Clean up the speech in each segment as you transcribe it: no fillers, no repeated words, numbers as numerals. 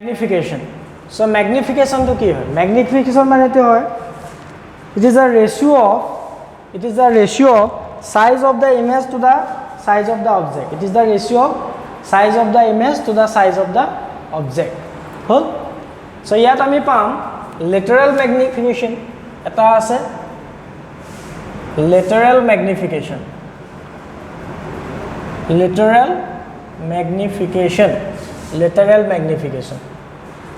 Magnification. So magnification to ki hai? Magnification mane to hai. It is a ratio of size of the image to the size of the object. It is the ratio of size of the image to the size of the object. Hol? So yat ami pam lateral magnification. Eta ase lateral magnification. Lateral magnification.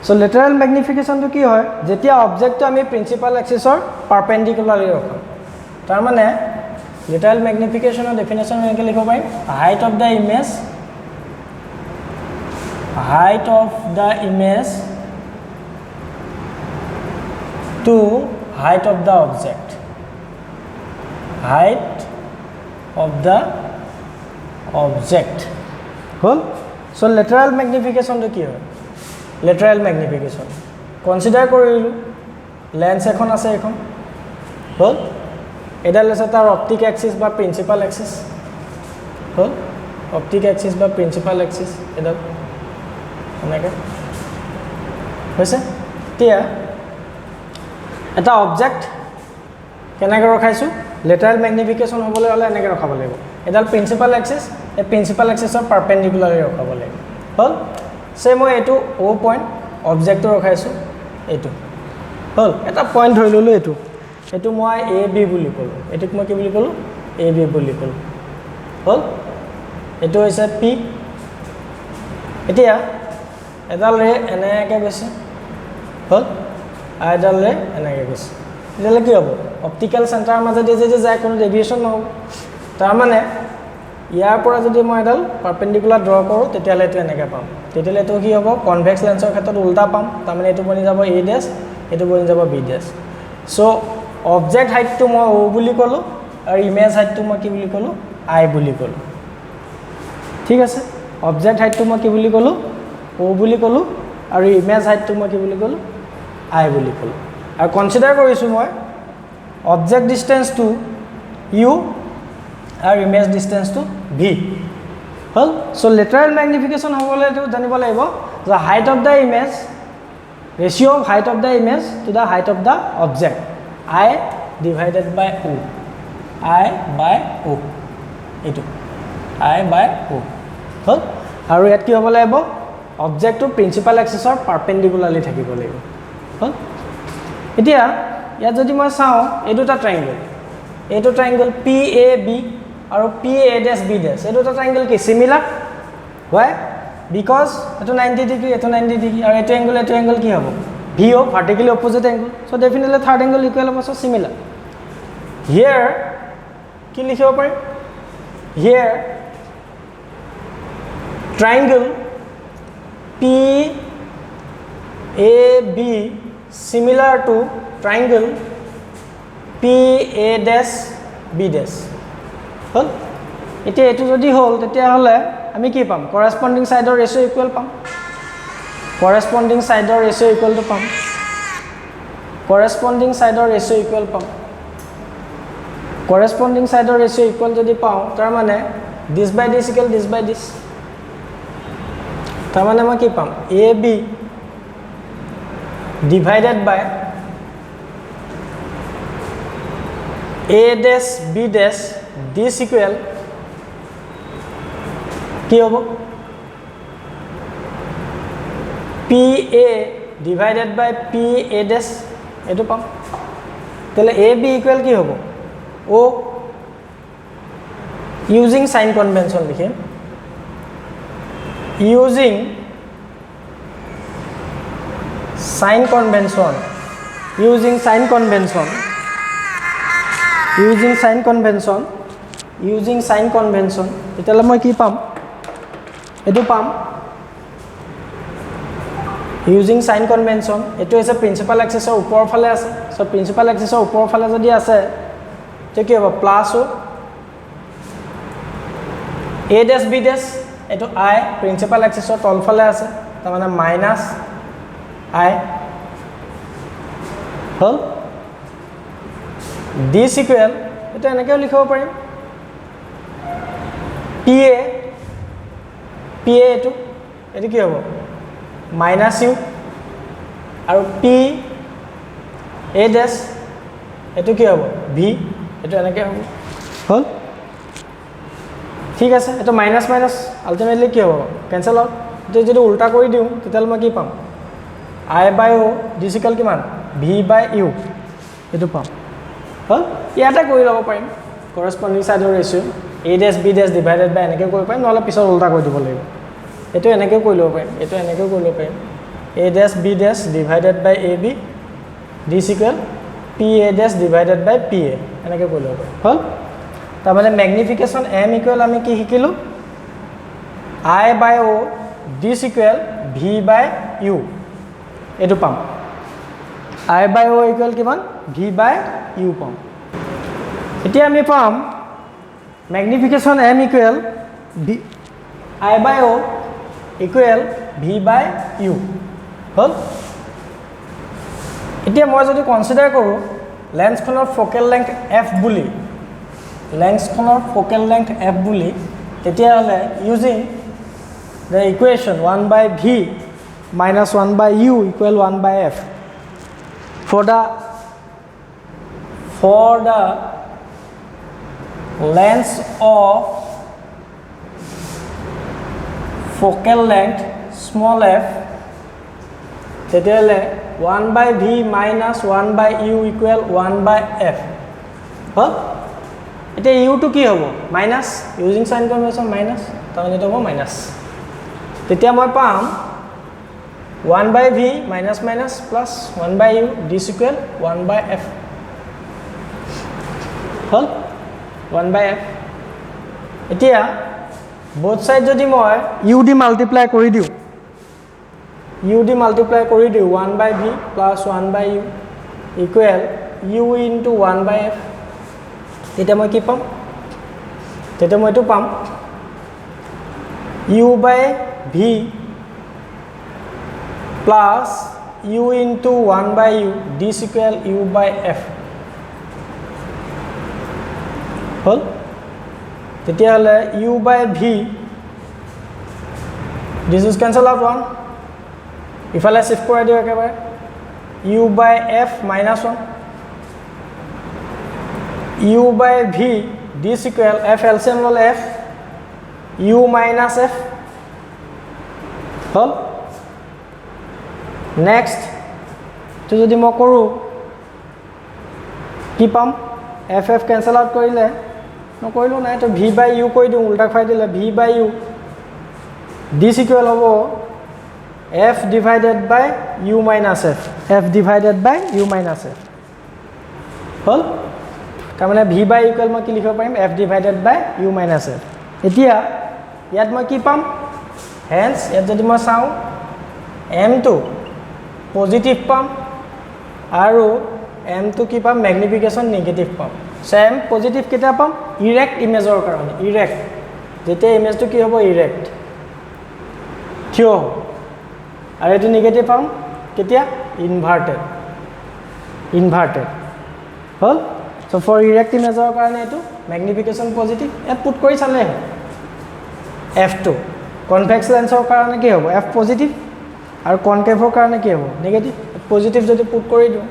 So lateral magnification to ki hoy jetia object to ami principal axis or perpendicularly rakham tar mane lateral magnification or definition enke likho pai height of the image to height of the object, cool. So lateral magnification to ki hoy lateral magnification consider korilu lens ekhon ase ekhon hol edal ase tar optic axis ba principal axis hol optic axis ba principal axis edal enake hoise tia eta object kenake rakhaisu lateral magnification hobole hole enake rakhabo lagbo edal principal axis e principal axis or perpendicularly rakhabo lagbo hol से মই এটো ও point object ৰখাইছো এটো হল এটা point ধৰি ললো এটো মই A B বুলি কলো এটোক মই কি বুলি কলো এ বি বুলি কলো হল এটো হৈছে পি এতিয়া এডাল ৰে এনেকে গৈছে হল আইডাল ৰে এনেকে গৈছে এডাল কি হ'ব অপটিক্যাল সেন্টাৰ মাজে যে যায় কোনো ডেভিয়েশন নহব তাৰ মানে ইয়াৰ পৰা যদি মই এডাল পাৰপেন্ডিকুলাৰ ড্ৰ কৰো তেতিয়ালে এটো এনেকে পাম তেতিয়ালে এটো কি হ'ব কনভেক্স লেন্সৰ ক্ষেত্ৰত উল্টা পাম তাৰ মানে এটো বনি যাব a ড্যাশ এটো বনি যাব b dash so object height তো মই o বুলি কলো আৰু ইমেজ হাইট তো মই কি বুলি কলো i বুলি কলো ঠিক আছে অবজেক্ট হাইট তো মই কি বুলি কলো o বুলি কলো আৰু ইমেজ হাইট তো মই কি বুলি কলো i বুলি কলো আৰু কনসিডাৰ কৰিছো মই অবজেক্ট ডিসটেন্স টু u और इमेज डिस्टेंस टू v हल सो lateral magnification होबले तो जानिबो লাগিব the height of the image ratio of height of the image to the height of the object I divided by o eto I by o हल আৰু ইয়াত কি হ'ব লাগিব object to principal axis or perpendicularly থাকিব লাগিব হল এতিয়া ইয়াত যদি মই চাও এই দুটা triangle PAB और PA dash B dash ये दुटा ट्रायंगल की सिमिलर why because एतो 90 डिग्री एतो 90 डिग्री और एतो एंगल की हबो VO vertically opposite angle so definitely third angle equal हबो so similar here की लिखिबो पारि here triangle PAB similar to triangle PA dash B dash হল এতিয়া এটো যদি হল তেতিয়া হলে আমি কি পাম কৰেসপন্ডিং সাইডৰ ৰেশিও ইকুয়াল পাম কৰেসপন্ডিং সাইডৰ ৰেশিও ইকুয়াল টু পাম কৰেসপন্ডিং সাইডৰ ৰেশিও ইকুয়াল পাম কৰেসপন্ডিং সাইডৰ ৰেশিও ইকুয়াল যদি পাও তাৰ মানে this by this equal this by this তাৰ মানে মই কি পাম AB divided by A dash B dash this equal কি হবে PA divided by PA dash এটো পাম তাহলে AB equal কি হবে O using sign convention লিখিম using sign convention তেতিয়ালে মই কি পাম এটো পাম using sign convention এটো আছে প্ৰিন্সিপাল এক্সিসৰ ওপৰ ফালে আছে সো প্ৰিন্সিপাল এক্সিসৰ ওপৰ ফালে যদি আছে তে কি হ'ব প্লাস ও a dash b dash এটো i প্ৰিন্সিপাল এক্সিসৰ তল ফালে আছে তাৰ মানে মাইনাস i হল this equal এটা এনেকৈ লিখিব পাৰিম PA এটো কি হ'ব মাইনাছ ইউ আৰু পি এ ডেছ এইটো কি হ'ব ভি এইটো এনেকৈ হ'ব হ'ল ঠিক আছে এইটো মাইনাছ মাইনাছ আল্টিমেটলি কি হ'ব কেঞ্চেল আউট এতিয়া যদি উল্টা কৰি দিওঁ তেতিয়াহ'লে মই কি পাম আই বাই অ' ডিচিকেল কিমান ভি বাই ইউ এইটো পাম হ'ল ইয়াতে কৰি ল'ব পাৰিম কৰস্পণ্ডিং ছাইডৰ ৰেচিঅ' এ ডেছ বি ডেছ ডিভাইডেড বাই এনেকৈ কৰিব পাৰিম নহ'লে পিছত উল্টা কৰি দিব লাগিব এইটো এনেকৈও কৰি ল'ব পাৰিম এইটো এনেকৈও কৰি ল'ব পাৰিম A dash B dash divided by A B ডিচিকেল P A dash divided by P A এনেকৈ কৰি ল'ব পাৰিম হ'ল তাৰমানে মেগনিফিকেশ্যন এম ইকুৱেল আমি কি শিকিলোঁ আই বাই অ' ডিচিকুৱেল ভি বাই ইউ এইটো পাম আই বাই অ' ইকুৱেল কিমান ভি বাই ইউ পাম এতিয়া আমি পাম মেগনিফিকেশ্যন এম ইকুৱেল ভি আই বাই অ' ইকুৱেল ভি বাই ইউ হ'ল এতিয়া মই যদি কনচিডাৰ কৰোঁ লেন্সখনৰ ফ'কেল লেংথ এফ বুলি লেন্সখনৰ ফ'কেল লেংথ এফ বুলি তেতিয়াহ'লে using the equation 1 by V minus 1 by u equal 1 by f for the length of focal length small f তেতিয়াহ'লে 1 by v minus 1 by u equal 1 by f হ'ল এতিয়া u টো কি হ'ব minus using sign convention minus তাৰমানে এইটো হ'ব minus তেতিয়া মই পাম 1 by v minus minus plus 1 by u d equal 1 by f হ'ল 1 by f এতিয়া both side যদি মই u দি মাল্টিপ্লাই কৰি দিওঁ 1 by v plus 1 by u equal u into 1 by f তেতিয়া মই কি পাম তেতিয়া মই এইটো পাম u by v plus u into 1 by u d equal u by f হ'ল তেতিয়াহ'লে u by v this is cancel out 1 ইফালে শিফট কৰাই দিওঁ একেবাৰে u by f minus 1 u by v d equal f LCM ল'লে f u minus f হ'ল next তো যদি মই কৰোঁ কি পাম এফ এফ কেঞ্চেল আউট কৰিলে নকৰিলোঁ নাই তো ভি বাই ইউ কৰি দিওঁ উল্টা খুৱাই দিলে ভি বাই ইউ দিছ ইকুৱেল হ'ব এফ ডিভাইডেড বাই ইউ মাইনাছ এফ ডিভাইডেড বাই ইউ মাইনাছ এফ হ'ল তাৰমানে ভি বাই ইকুৱেল মই কি লিখিব পাৰিম এফ ডিভাইডেড বাই ইউ মাইনাছ এফ এতিয়া ইয়াত মই কি পাম হেন্স ইয়াত যদি মই চাওঁ এমটো পজিটিভ পাম আৰু এমটো কি পাম মেগনিফিকেশ্যন নিগেটিভ পাম চেম পজিটিভ কেতিয়া পাম ইৰেক্ট ইমেজৰ কাৰণে ইৰেক্ট যেতিয়া ইমেজটো কি হ'ব ইৰেক্ট থিয় আৰু এইটো নিগেটিভ পাম কেতিয়া ইনভাৰ্টেড হ'ল চ' ফৰ ইৰেক্ট ইমেজৰ কাৰণে এইটো মেগনিফিকেশ্যন পজিটিভ ইয়াত পুট কৰি চালে হয় এফটো কনভেক্স লেন্সৰ কাৰণে কি হ'ব এফ পজিটিভ আৰু কনকেভৰ কাৰণে কি হ'ব নিগেটিভ পজিটিভ যদি পুট কৰি দিওঁ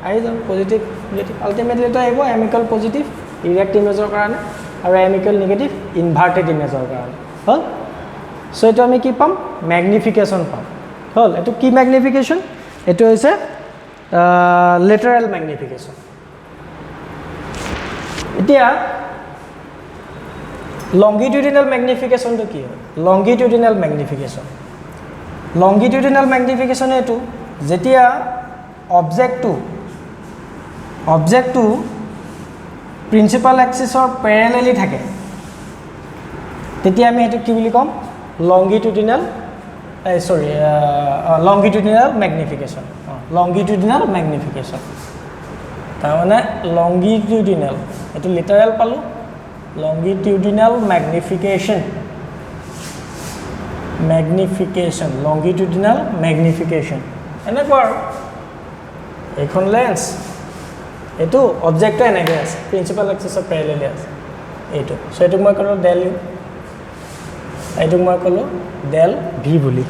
আহি যাম পজিটিভ নিগেটিভ আল্টিমেটলি এটা আহিব এম ইকুৱেল পজিটিভ ইৰেক্ট ইমেজৰ কাৰণে আৰু এম ইকুৱেল নিগেটিভ ইনভাৰ্টেড ইমেজৰ কাৰণে হ'ল চ' এইটো আমি কি পাম মেগনিফিকেশ্যন পাম হ'ল এইটো কি মেগনিফিকেশ্যন এইটো হৈছে লেটাৰেল মেগনিফিকেশ্যন এতিয়া লংগিটিউডিনেল মেগনিফিকেশ্যনটো কি হয় লংগিটিউডিনেল মেগনিফিকেশ্যন এইটো যেতিয়া অবজেক্টটো প্ৰিন্সিপাল এক্সিছৰ পেৰেলেলি থাকে তেতিয়া আমি এইটো কি বুলি ক'ম লংগিটিউডিনেল মেগনিফিকেশ্যন তাৰমানে লংগিটিউডিনেল এইটো লিটাৰেল পালোঁ longitudinal magnification longitudinal magnification এনেকুৱা আৰু এইখন লেন্স এইটো অবজেক্টটো এনেকৈ আছে প্ৰিন্সিপাল এক্সিছৰ পেৰেলেলি আছে এইটো চ' এইটোক মই ক'লোঁ ডেল ইউ এইটোক মই ক'লোঁ ডেল ভি বুলি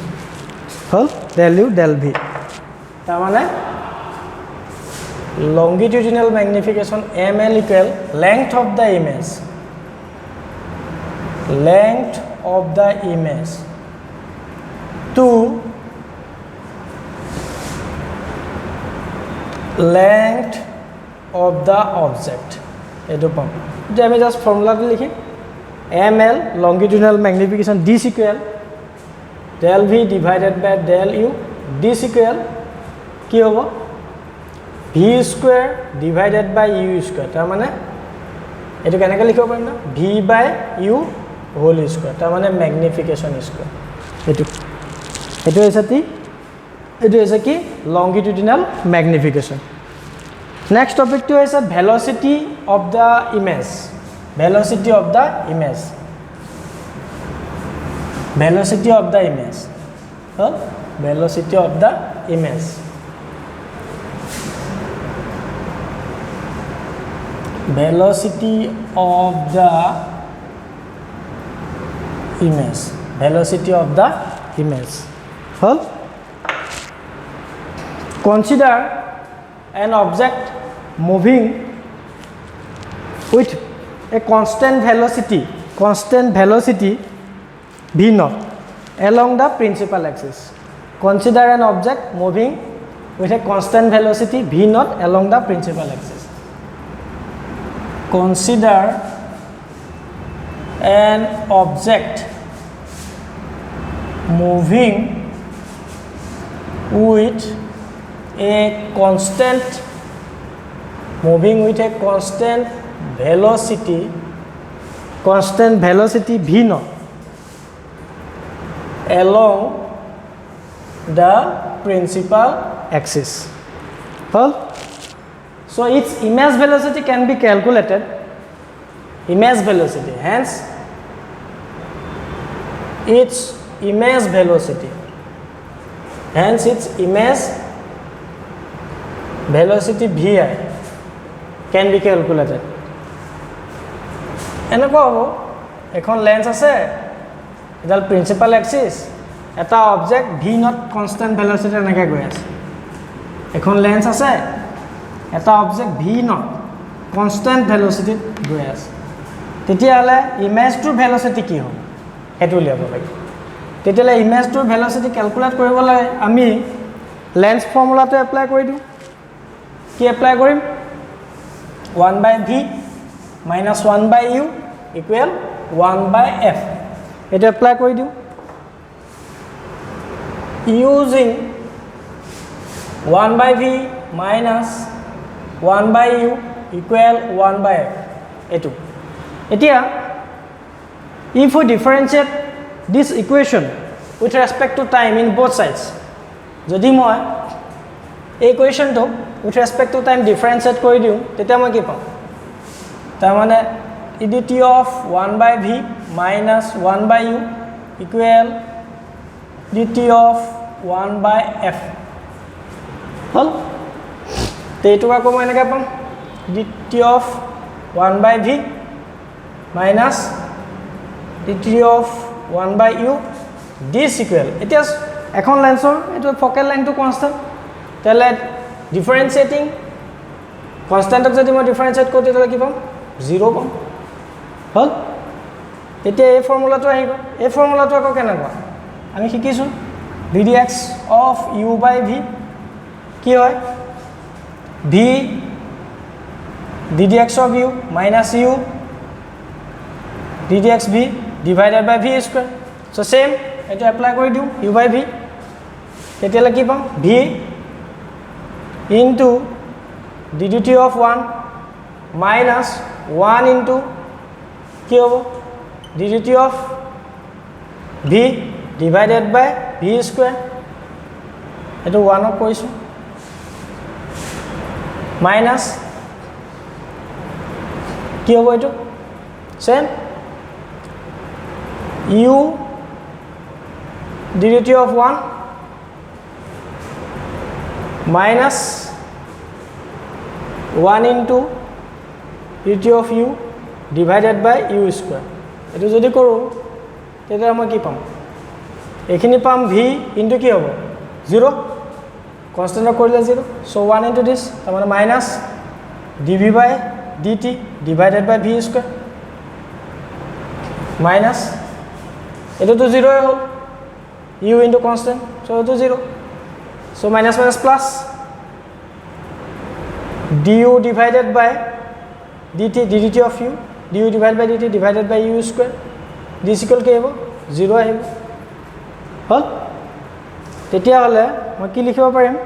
হল del u del v তাৰ মানে longitudinal magnification ml equal length of the image to length of the object etu pam je ami just formula tu likhim ml longitudinal magnification d equal del v divided by del u d equal ki hobo v square divided by u square tar mane etu kenaka likhibo parim na v by u whole square tar mane magnification square etu is ki longitudinal magnification next topic to is velocity of the image velocity of the image velocity of the image velocity of the image velocity of the image velocity of the image consider an object moving with a constant velocity v naught along the principal axis consider an object moving with a constant velocity v naught along the principal axis consider an object moving with a constant velocity v naught along the principal axis so its image velocity can be calculated image velocity hence its image velocity vi can be calculated enako hobo ekhon lens ase edal principal axis eta object v naught constant velocity enaka goi ase ekhon lens ase eta object v naught constant velocity goi ase tetiale image to velocity ki hob etu liabo lagi tetiale image to velocity calculate koribo lage ami lens formula to apply kori diu কি apply korim 1 by v minus 1 by u equal 1 by f এটা apply kori diu using 1 by v minus 1 by u equal 1 by f etu etia if we differentiate this equation with respect to time in both sides jodi moi equation to with respect to time differentiate kori diu tetia moi ki pam tar mane dt of 1 by v minus 1 by u equal dt of 1 by f hol te etu ko moi enaka pam dt of 1 by v minus dt of 1 by u this equal etia ekhon lensor etu focal length to constant tele differentiating constant ok jodi moi differentiate korte tole ki pam 0 pam hol etia এই formula to ahibo এই formula to ako kenakwa ami শিকিছো vdx of u by v কি হয় v ddx of u minus u ddx v divided by v square so same eto apply kori diu u by v tetiale ki pam v into ddt of 1 minus 1 into ki hobo ddt of v divided by v square eto 1 ok koisu minus ki hobo eto same u ddt of 1 minus 1 into dt of u divided by u square etu jodi koru teta moi ki pam এইখিনি পাম v into কি হ'ব 0 constant কৰিলে 0 so 1 into this তাৰ মানে minus dv by dt divided by v square minus etu to 0 e hol u into constant so etu 0 so minus minus plus du divided by dt of u du divided by dt divided by u square this equal ke hobo 0 ahibo hol tetia hole moi ki likhibo parim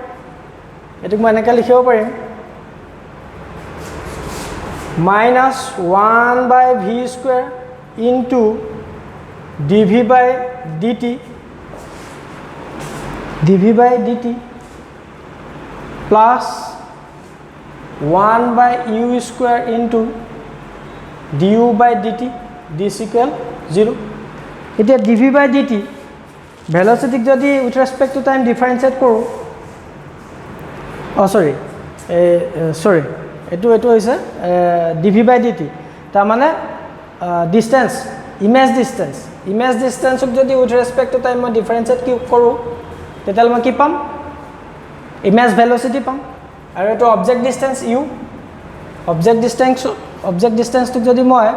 etuk moi enaka likhibo parim minus 1 by v square into dv by dt plus 1 by u square into du by dt this equal 0 এতিয়া dv by dt velocity যদি with respect to time differentiate কৰো sorry এটো হৈছে dv by dt তাৰ মানে distance image distance যদি with respect to time মই differentiate কি কৰো তেতাল মই কি পাম image velocity পাম আৰু এটো object distance u object distance টো যদি মই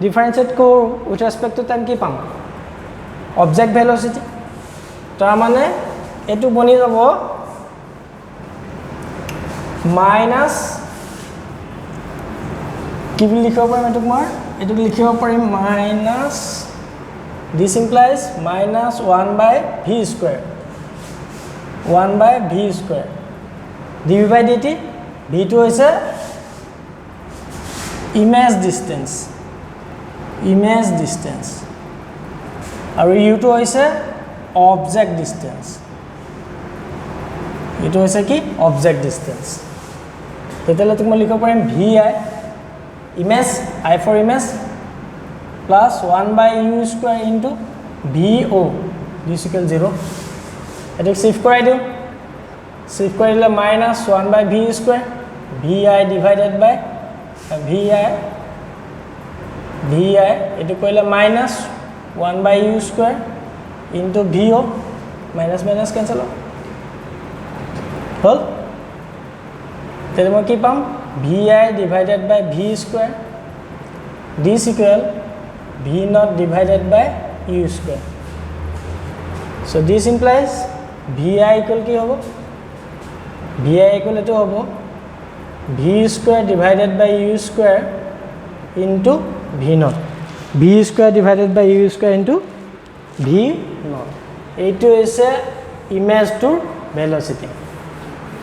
differentiate কৰো with respect to time কি পাম object velocity তাৰ মানে এটো বনি যাব minus কি লিখিব পাৰিম এটো লিখিব পাৰিম minus this implies minus 1 by v square dv by dt v to হৈছে image distance আৰু u to হৈছে object distance এটো হৈছে কি object distance তেতিয়ালে তুমি লিখিব পাৰিম vi image I for image plus 1 by u square into vo this equal 0 attack shift কৰাই দিও শিফট কৰিলে minus 1 by v square vi divided by vi এটো কৰিলে minus 1 by u square into vo minus minus cancel হল তেলে মই কি পাম vi divided by v square this equal v naught divided by u square so this implies vi equal ki hobo vi equal to hobo v square divided by u square into v naught v square divided by u square into v naught eto is image to velocity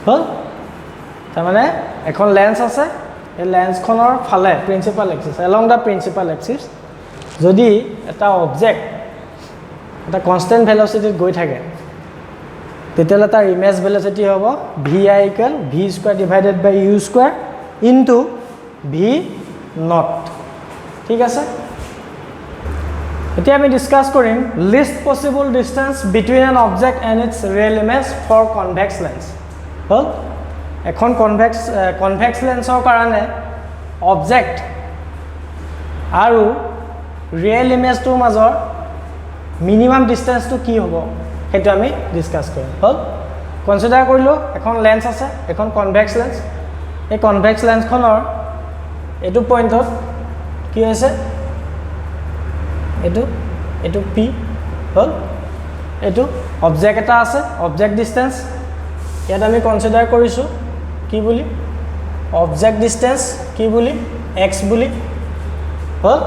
হল তাৰ মানে এখন lens আছে এই lens খনৰ ফালে principal axis along the principal axis যদি এটা object এটা কনস্ট্যান্ট ভেলোসিটিত গৈ থাকে তেতিয়ালে তাৰ ইমেজ ভেলোসিটি হ'ব vi equal v square divided by u square into v naught ঠিক আছে এতিয়া আমি ডিসকাস কৰিম least possible distance between an object and its real image for convex lens হল এখন convex lensৰ কাৰণে object আৰু real image টোৰ মাজৰ minimum distance টো কি হ'ব হেতু আমি ডিসকাস কৰিম হল কনসিডাৰ কৰিলো এখন লেন্স আছে এখন convex lens এই convex lens খনৰ এটো পইণ্টত কি হৈছে এটো p হল এটো অবজেক্ট এটা আছে অবজেক্ট ডিসটেন্স ইয়াত আমি কনসিডাৰ কৰিছো কি বুলি অবজেক্ট ডিসটেন্স কি বুলি x বুলি হল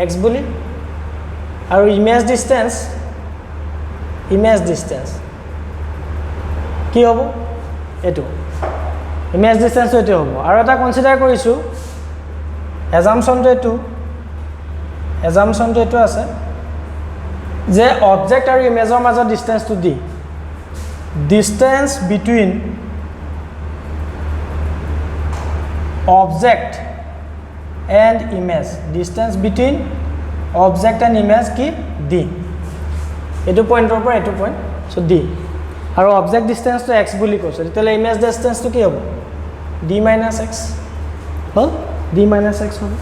x বুলি আৰু ইমেজ ডিসটেন্স কি হ'ব এটো ইমেজ ডিসটেন্স এটো হ'ব আৰু এটা কনসিডাৰ কৰিছো assumption to এটো আছে যে অবজেক্ট আৰু ইমেজৰ মাজৰ distance to the distance between object and image distance between object and image ki d etu point or etu point so d aru object distance to x boli koise tele image distance to ki hobo d minus x hol d minus x hobo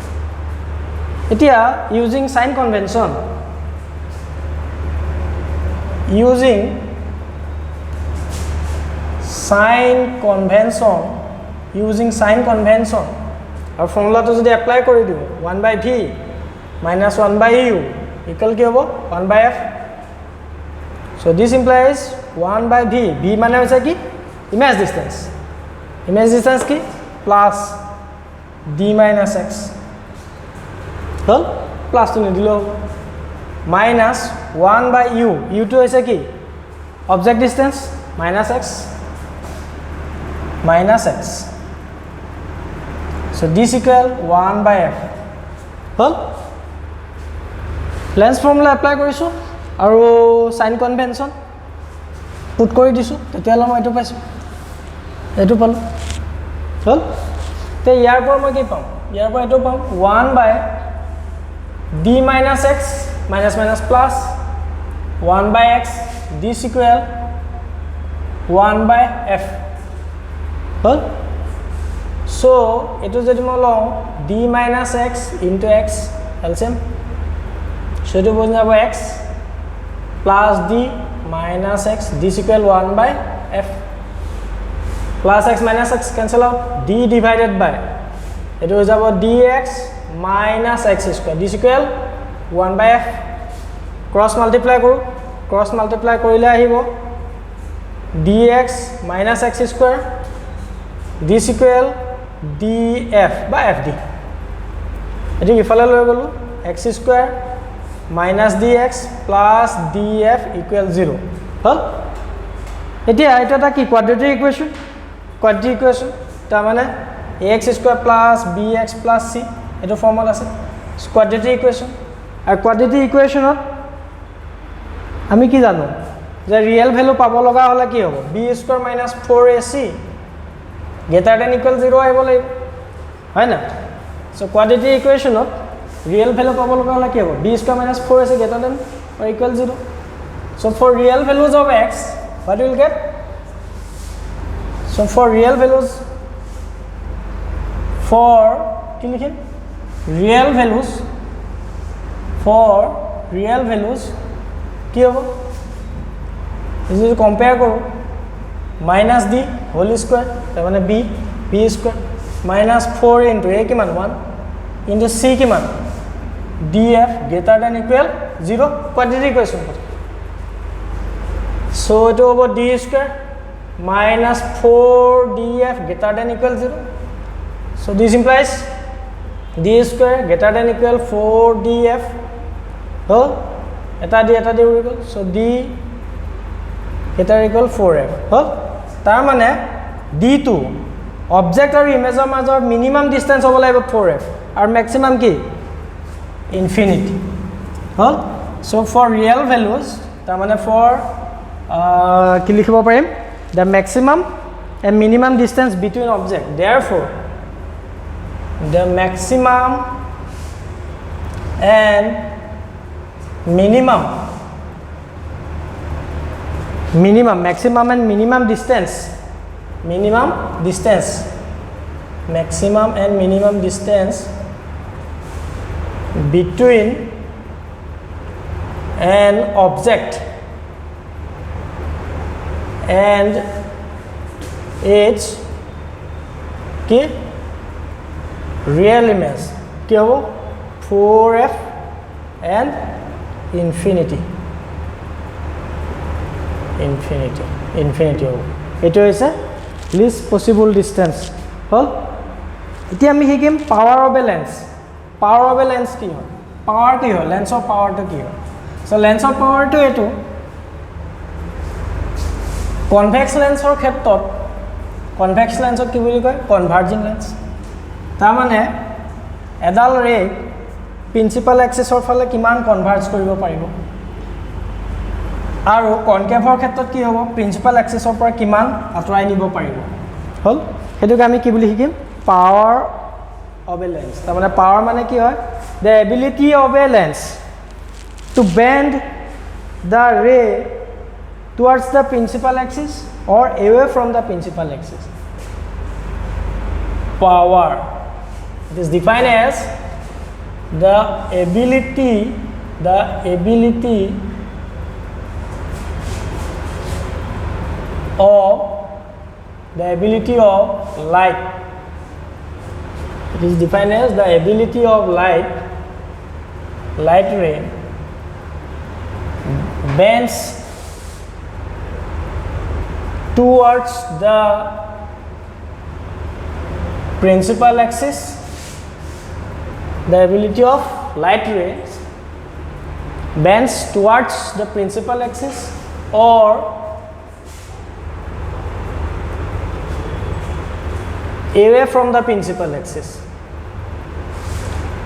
etia using sign convention using sign convention और formula तो যদি apply কৰি দিও 1/v minus 1/u equal কি হ'ব 1/f so this implies 1/v v মানে হৈছে কি image distance কি plus d minus x হল প্লাস তো নিদিলো minus 1/u u to হৈছে কি object distance minus x so this equal 1/f hall lens formula apply কৰিছো আৰু সাইন কনভেনশন পুট কৰি দিছো তেতিয়ালে মই এটো পাইছো এটো পালো হল তে ইয়াৰ পৰা মই কি পাম ইয়াৰ পৰা এটো পাম 1/d minus x minus minus plus 1/x this equal 1/f hall so এটো যদি মই লও d minus x into x LCM সেটো বনি যাব x plus d minus x this equal 1/f plus x minus x cancel out d divided by এটো হৈ যাব dx minus x square this equal 1/f cross multiply কৰিলে আহিব dx minus x square this equal df by fd এটি ইফালে লৈ গলো x square minus dx plus df equal 0 হল এতিয়া এটা কি quadratic equation তাৰ মানে ax square plus bx plus c এটো ফর্মুলা আছে quadratic equation আর quadratic equationত আমি কি জানো যে রিয়েল ভ্যালু পাব লগা হলে কি হ'ব b square minus 4ac greater than equal 0 আহিব লাগিব হয় না সো quadratic equationত real value পাব লগা হলে কি হ'ব b square minus 4ac greater than or equal 0 so for real values of x what we will get so for real values কি লিখিম real values কি হ'ব যদি কম্পেয়ার করো minus d whole square তার মানে b square minus 4 into a কিমান 1 into c কিমান df greater than equal 0 quadratic equation so it over d square minus 4 df greater than equal 0 so this implies d square greater than equal 4 df oh eta d equal so d greater equal 4f oh tar mane d2 object or image or major minimum distance hobo laibo 4f or maximum ki infinity oh so for real values tar mane for ki likhibo parim the maximum and minimum distance between object therefore the maximum and maximum and minimum distance maximum and minimum distance between an object and its ki real image ki hobo 4f and infinity hobo eto is a least possible distance hol iti ami higim power of a lens ki hoy power ki hoy lens of power to ki hoy so lens of power to eto convex lens or khetrot convex lens ki boli koy converging lens ta mane edal ray principal axis or phale kiman converge koribo paribo আৰু কনকেভৰ ক্ষেত্ৰত কি হ'ব principal এক্সিছৰ পৰা কিমান আঁতৰাই নিব পাৰিব হল হেতুকে আমি কি বুলি শিকিম পাৱাৰ অফ এ লেন্স তাৰ মানে পাৱাৰ মানে কি হয় the ability of a lens to bend the ray towards the principal axis or away from the principal axis power it is defined as the ability of light. It is defined as the ability of light ray bends towards the principal axis. The ability of light rays bends towards the principal axis or away from the principal axis.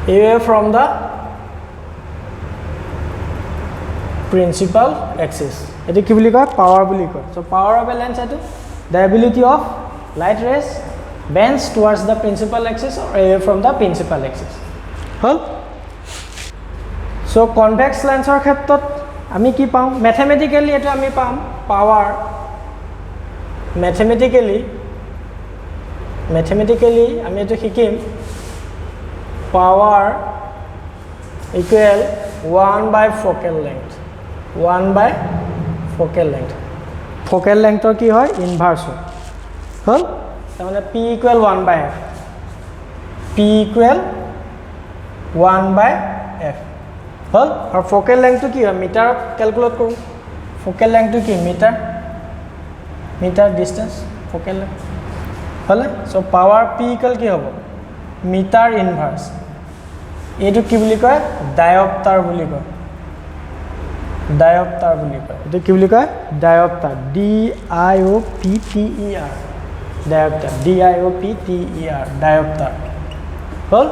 Away from the principal axis. It is power. So power of a lens is the ability of light rays bends towards the principal axis or away from the principal axis. So convex lens or ক্ষেত্ৰত আমি কি পাম mathematically এটো আমি পাম power mathematically আমি এটো শিকিম power equal 1 by focal length. 1 by focal length. Focal length কি হয় inverse হল তাহলে p equal 1 by f. p equal 1 by f hall are focal length কি হয় মিটার ক্যালকুলেট করুন focal length কি মিটার distance focal length হলে so পাওয়ার p equal কি হ'ব মিটার ইনভার্স এটো কি বুলি কয় ডায়োপ্টার বুলি কয় এটো কি বুলি কয় dioptre d i o p t e r dioptre dioptre হল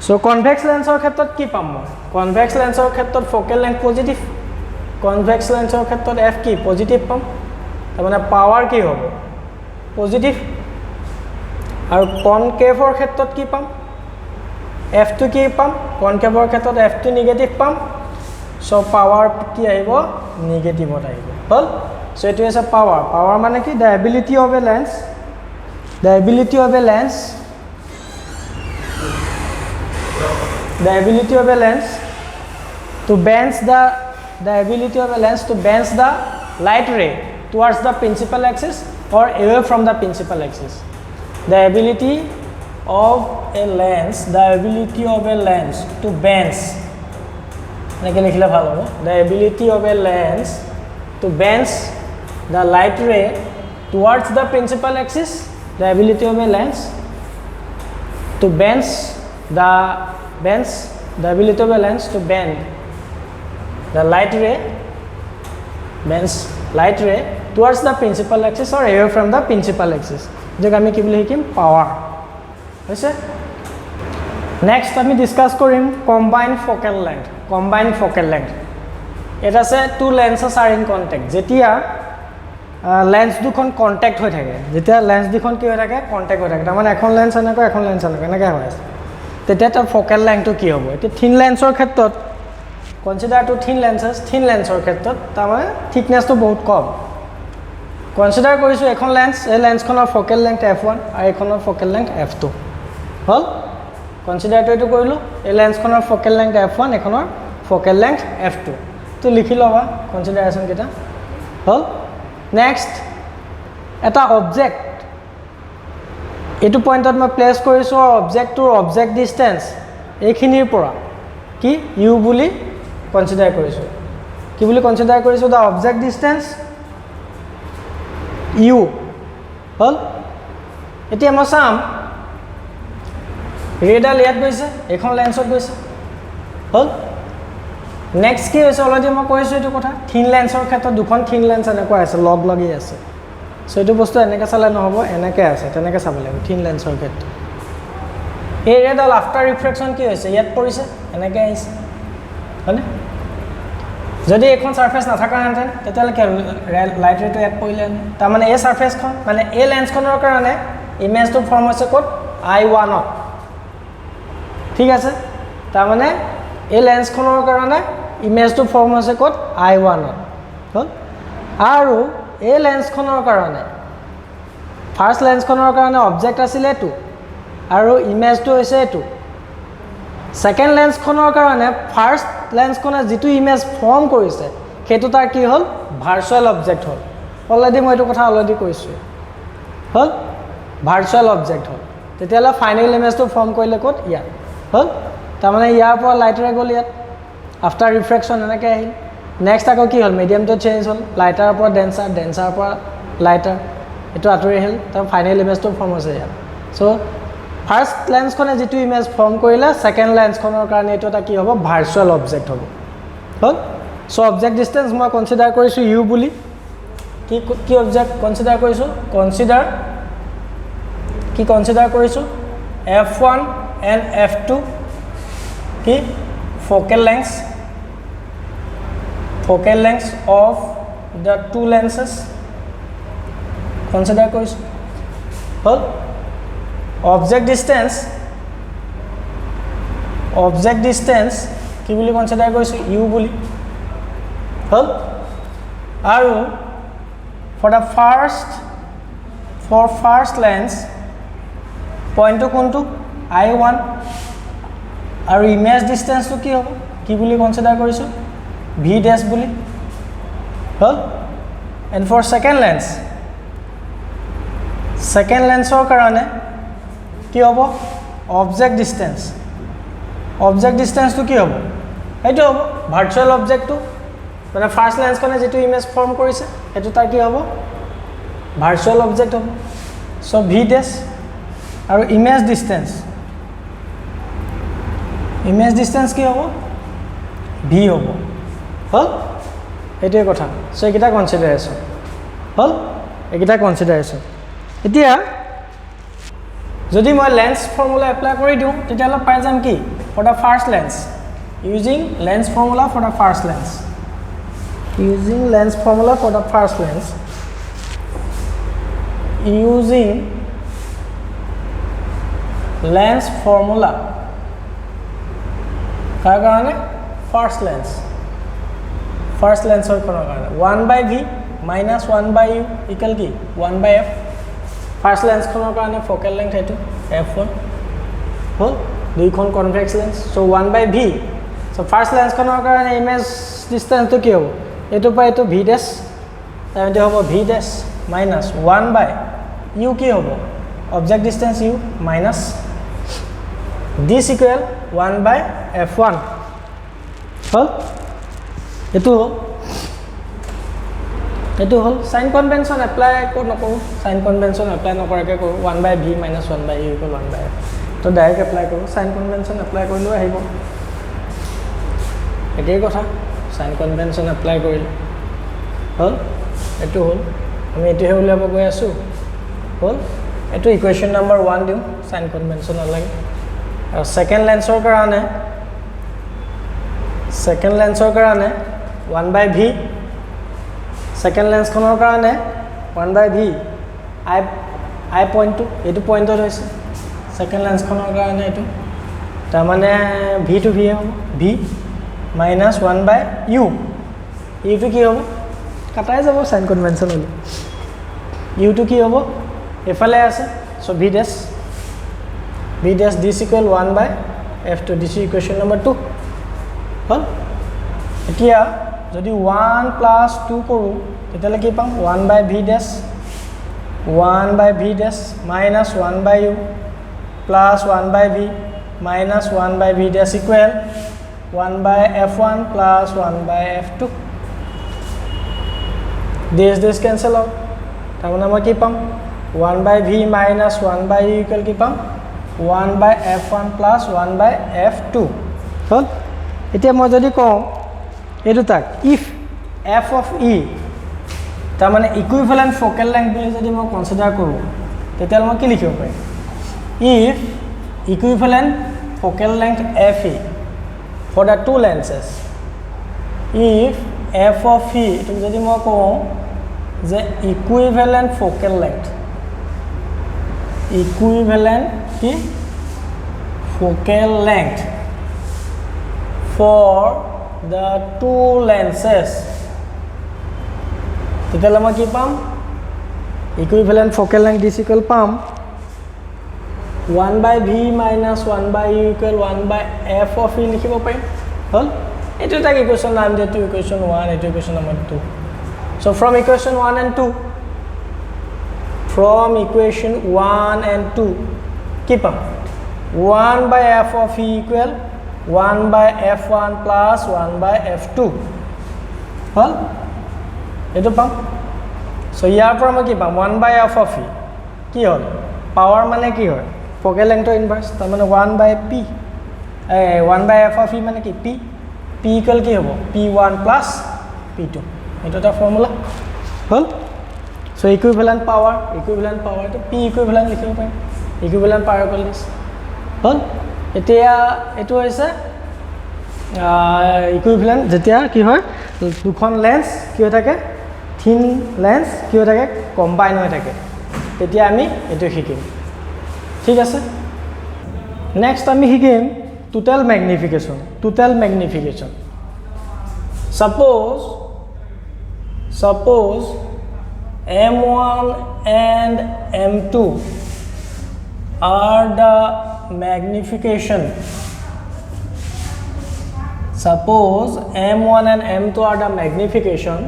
সো কনভেক্স লেন্সৰ ক্ষেত্ৰত কি পাম মই কনভেক্স লেন্সৰ ক্ষেত্ৰত ফোকেল লেংথ পজিটিভ কনভেক্স লেন্সৰ ক্ষেত্ৰত f কি পজিটিভ পাম মানে পাৱাৰ কি হ'ব পজিটিভ আৰু কনকেভৰ ক্ষেত্ৰত কি পাম f টো কি পাম কনকেভৰ ক্ষেত্ৰত f টো নিগেটিভ পাম সো পাৱাৰ কি আহিব নিগেটিভত আহিব হল সো এটো আছে পাৱাৰ মানে কি the ability of a lens the ability of a lens to bend the light ray towards the principal axis or away from the principal axis. The ability of a lens to bend the ability of a lens to bend the light ray towards the principal axis. The ability of a lens to bend the ability of a lens to bend the light ray towards the principal axis or away from the principal axis. যেক আমি কি বুলি শিকিম power হৈছে next আমি discuss কৰিম combined focal length এটা আছে two lenses are in contact যেতিয়া লেন্স দুখন কন্টাক্ট হৈ থাকে যেতিয়া লেন্স দুখন কি হৈ থাকে কন্টাক্ট হৈ থাকে মানে এখন লেন্স এনেকৈ হৈ আছে তেতিয়া তাৰ ফোকেল লেংথটো কি হ'ব এতিয়া থিন লেন্সৰ ক্ষেত্ৰত কনসিডাৰ টু থিন লেন্সৰ ক্ষেত্ৰত তাৰমানে থিকনেছটো বহুত কম কনসিডাৰ কৰিছোঁ এখন লেন্স এই লেন্সখনৰ ফোকেল লেংথ f1 আৰু এইখনৰ ফোকেল লেংথ f2 হল কনসিডাৰটো এইটো কৰিলোঁ এই লেন্সখনৰ ফোকেল লেংথ f1 এইখনৰ ফোকেল লেংথ f2 তো লিখি ল'বা কনসিডাৰেশ্যন কেইটা হল নেক্সট এটা অবজেক্ট এইটো পইণ্টত মই প্লেস কৰিছোঁ অবজেক্টটোৰ অবজেক্ট ডিস্টেন্স এইখিনিৰ পৰা কি u বুলি কনসিডাৰ কৰিছোঁ কি বুলি কনসিডাৰ কৰিছোঁ দা অবজেক্ট ডিস্টেন্স u হল এতিয়া মই চাম ৰেডাল ইয়াত গৈছে এখন লেন্সত গৈছে হল নেক্সট কি হৈছে অলৰেডি মই কৈছোঁ এইটো কথা থিন লেন্সৰ ক্ষেত্ৰত দুখন থিন লেন্স এনেকুৱা আছে লগি আছে সো এইটো বস্তু এনেকৈ চালে নহ'ব এনেকৈ আছে তেনেকৈ চাব লাগিব থিন লেন্সৰ ক্ষেত্ৰত এই ৰেডাল আফটাৰ ৰিফ্ৰেকশ্যন কি হৈছে ইয়াত পৰিছে এনেকৈ আহিছে হয়নে যদি এখন সাৰফেস নাথাকাহেঁতেন তেতিয়াহ'লে কি লাইট ৰেটো ইয়াত পৰিলে তাৰমানে এই সাৰফেসখন মানে এই লেন্সখনৰ কাৰণে ইমেজটো ফৰ্ম হৈছে ক'ত I1 ঠিক আছে তাৰমানে এই লেন্সখনৰ কাৰণে ইমেজটো ফৰ্ম হৈছে ক'ত I1 হল আৰু এই লেন্সখনৰ কাৰণে ফাৰ্স্ট লেন্সখনৰ কাৰণে অবজেক্ট আছিল এটো আৰু ইমেজটো হৈছে এটো সেকেন্ড লেন্সখনৰ কাৰণে ফাৰ্স্ট লেন্সখনে যেটো ইমেজ ফৰ্ম কৰিছে হেতু তাৰ কি হল ভাৰ্চুৱেল অবজেক্ট হল অলৰেডি মই এইটো কথা অলৰেডি কৈছোঁ হ'ল ভাৰ্চুৱেল অবজেক্ট হ'ল তেতিয়াহ'লে ফাইনেল ইমেজটো ফৰ্ম কৰিলে ক'ত ইয়াত হ'ল তাৰমানে ইয়াৰ পৰা লাইটাৰে গ'ল ইয়াত আফটাৰ ৰিফ্ৰেকশ্যন এনেকৈ আহিল নেক্সট আকৌ কি হ'ল মিডিয়ামটো চেঞ্জ হ'ল লাইটাৰৰ পৰা ডেন্সাৰ ডেন্সাৰৰ পৰা লাইটাৰ এইটো আঁতৰি আহিল তাৰ ফাইনেল ইমেজটো ফৰ্ম হৈছে ইয়াত চ' ফাৰ্ষ্ট লেন্সখনে যিটো ইমেজ ফৰ্ম কৰিলে ছেকেণ্ড লেন্সখনৰ কাৰণে এইটো এটা কি হ'ব ভাৰ্চুৱেল অবজেক্ট হ'ব হ'ল চ' অবজেক্ট ডিষ্টেঞ্চ মই কনচিডাৰ কৰিছোঁ ইউ বুলি কি অবজেক্ট কনচিডাৰ কৰিছোঁ কনচিডাৰ কৰিছোঁ F1 and F2 কি focal lengths of the two lenses consider কৰিছোঁ হ'ল object distance কি বুলি consider কৰিছোঁ u বুলি হ'ল আৰু for first lens point to কোনটো I1 আৰু image distance টো কি হ'ব কি বুলি consider কৰিছোঁ v dash বুলি হ'ল and for second lensৰ কাৰণে কি হ'ব object distance টো কি হ'ব এইটো হ'ব ভাৰ্চুৱেল অবজেক্টটো মানে ফাৰ্ষ্ট লেন্সখনে যিটো ইমেজ ফৰ্ম কৰিছে সেইটো তাৰ কি হ'ব ভাৰ্চুৱেল অবজেক্ট হ'ব চ' v dash আৰু ইমেজ ডিষ্টেঞ্চ কি হ'ব v হ'ব হ'ল এইটোৱে কথা চ' এইকেইটা কনচিডাৰেশ্যন হ'ল এইকেইটা কনচিডাৰেশ্যন এতিয়া যদি মই লেন্স ফৰ্মুলা এপ্লাই কৰি দিওঁ তেতিয়াহ'লে পাই যাম কি for the first lens using lens formula for the first lens using lens formula for the first lens using lens formula কাৰ কাৰণে first lens ৰ কাৰণে 1 by v minus 1 by u equal কি 1 by f first lens খনৰ কাৰণে focal length এইটো f1 হ'ল দুইখন convex lens so 1 by v so first lens খনৰ কাৰণে image distance টো কি হ'ব এইটো পাই এইটো v dash তাৰমানে হ'ব v dash minus 1 by u কি হ'ব object distance u minus this equal 1 by f1 হ'ল এইটো হ'ল সাইন কনভেনশন এপ্লাই নকৰোঁ সাইন কনভেনশন এপ্লাই নকৰাকৈ কৰোঁ 1 by v minus 1 by u equal 1 by f তো ডাইৰেক্ট এপ্লাই কৰোঁ সাইন কনভেনশন এপ্লাই কৰিলেও আহিব একেই কথা সাইন কনভেনশন এপ্লাই কৰিলোঁ হ'ল এইটো হ'ল আমি এইটোহে উলিয়াব গৈ আছোঁ হ'ল এইটো ইকুৱেশ্যন নম্বৰ 1 দিওঁ সাইন কনভেনশন নালাগে আৰু ছেকেণ্ড লেন্সৰ কাৰণে 1 by v ছেকেণ্ড লেন্সখনৰ কাৰণে 1 by v আই পইণ্টটো এইটো পইণ্টত হৈছে ছেকেণ্ড লেন্সখনৰ কাৰণে এইটো তাৰমানে v টু v হ'ব v minus 1 by u টো কি হ'ব কাটাই যাব সাইন কনভেনশন হ'লে টো কি হ'ব এফালে আছে চ' v dash this equal 1 by f2 this is equation number 2 হ'ল এতিয়া যদি 1 plus 2 কৰোঁ তেতিয়াহ'লে কি পাম 1 by v dash minus 1 by u plus 1 by v minus 1 by v dash equal 1 by f1 plus 1 by f2 this cancel out তাৰমানে মই কি পাম 1 by v minus 1 by u equal কি পাম 1 by f1 plus 1 by f2 হ'ল এতিয়া মই যদি কওঁ এইটো তাক if f of e তাৰমানে ইকুইভেলেন্ট ফোকেল লেংথ বুলি যদি মই কনচিডাৰ কৰোঁ তেতিয়াহ'লে মই কি লিখিব পাৰিম if equivalent focal length fe for the two lenses if f of e to jodi mo ko the equivalent focal length for the two lenses তেতিয়াহ'লে মই কি পাম equivalent focal length is equal পাম 1 by v minus 1 by u equal 1 by f of e লিখিব পাৰিম হ'ল এইটো তাক ইকুৱেশ্যন নাম দিয়াটো ইকুৱেশ্যন 1 এইটো equation number 2 So from equation 1 and 2, from equation 1 and 2, keep up 1 by f of e equal 1 by f1 plus 1 by f2. Well, etu pam. So here from keep up 1 by f of e. Ki hol? Power mane ki hoy? Focal length inverse. Ta mane 1 by p. 1 by f of e mane ki p. P equal ki hobo? P1 plus p2. Etu ta formula. Well, so equivalent power to p equivalent likhibo parim. Equivalent power equal this. Well, etia etu hoise equivalent jetia ki hoy dukhon lens ki hoy thake thin lens ki hoy thake combine hoy thake tetia ami etu hikim thik ase. Next ami hikim total magnification. Suppose m1 and m2 are the magnification. Suppose m1 and m2 are the magnification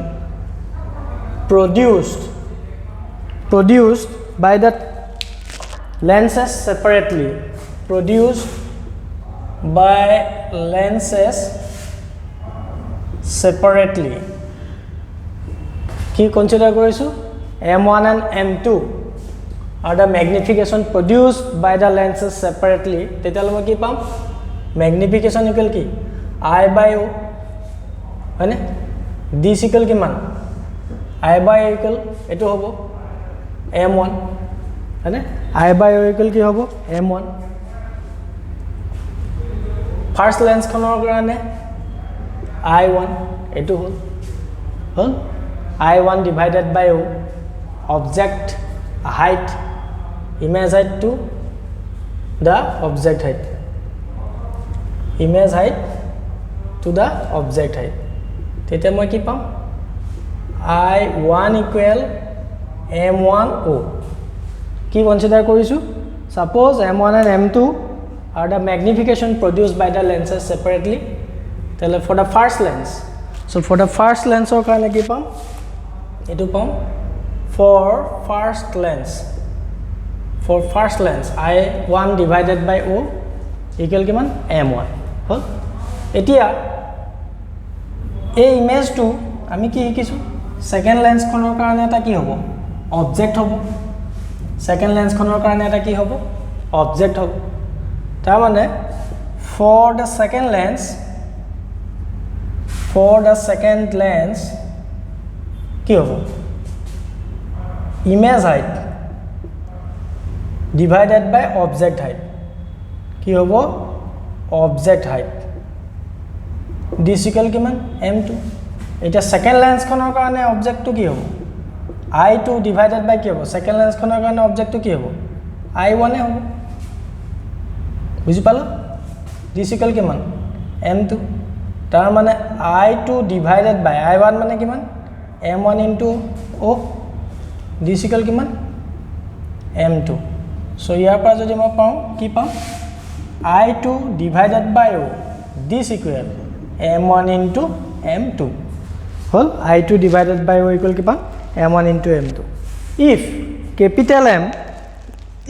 produced by the lenses separately. Produced by lenses separately. Ki consider korisu m1 and m2 are the magnification produced by the lenses separately. Tetale moi ki pam magnification equal ki I by o hane d equal ki man I by o equal etu hobo m1 hane I by o equal ki hobo m1. First lens khonor karone I1 etu hol I1 divided by o object height image height to the object height, image height to the object height. Tete moi ki pam I1 equal m1o. Ki consider korisu suppose m1 and m2 are the magnification produced by the lenses separately. Tell for the first lens. So for the first lens or karone ki pam etu pam for first lens I1 divided by o equal ki man m1 hol. Etia a image to ami ki hikisu second lens khonor karone eta ki hobo object hobo. Second lens khonor karone eta ki hobo object hobo. Ta mane for the second lens ki hobo image height divided by object height. Ki hobo object height d equal ki man m2. Eta second lens khonor karone object to ki hobo I2 divided by ki hobo second lens khonor karone object to ki hobo I1 e hobo. বুঝি পালো d equal ki man m2. tar mane I2 divided by I1 mane ki man m1 into o d equal ki man m2. So here pa jodi ma pau ki pam I2 divided by o d equal m1 into m2 hol I2 divided by o equal ki pam m1 into m2. If capital M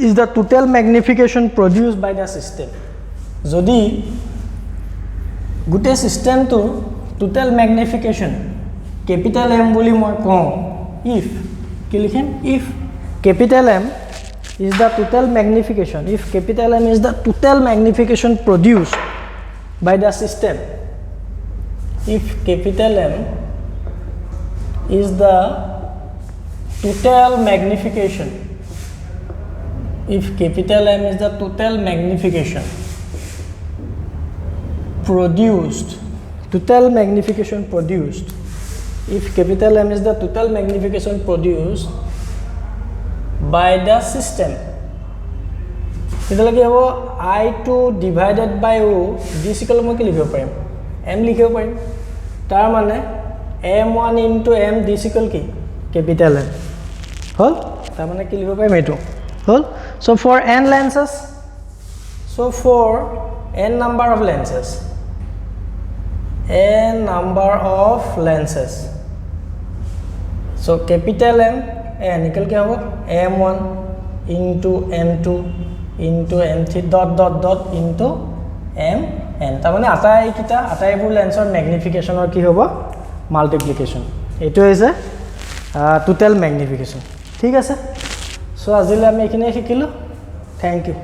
is the total magnification produced by the system. Jodi gute system to total magnification capital M boli moi kom if ki likhim if capital M is the total magnification, if capital M is the total magnification produced by the system, if capital M is the total magnification, if capital M is the total magnification produced, if capital M is the total magnification produced by the system, তেতিয়ালে হবো I2 divided by O d equal মই কি লিখিব পাৰিম m লিখিব পাৰিম তাৰ মানে m1 into m d equal কি capital M হল তাৰ মানে কি লিখিব পাৰিম এটো হল. So for n lenses, so for n number of lenses, so capital M n equal क्या होगा m1 into m2 into m3 dot dot dot into mn তাৰমানে আটাইবোৰ লেন্সৰ ম্যাগনিফিকেশনৰ কি হ'ব মাল্টিপ্লিকেশন এটো হৈছে টোটাল ম্যাগনিফিকেশন ঠিক আছে সো আজিলৈ আমি এখিনি শিকিলো থ্যাংক ইউ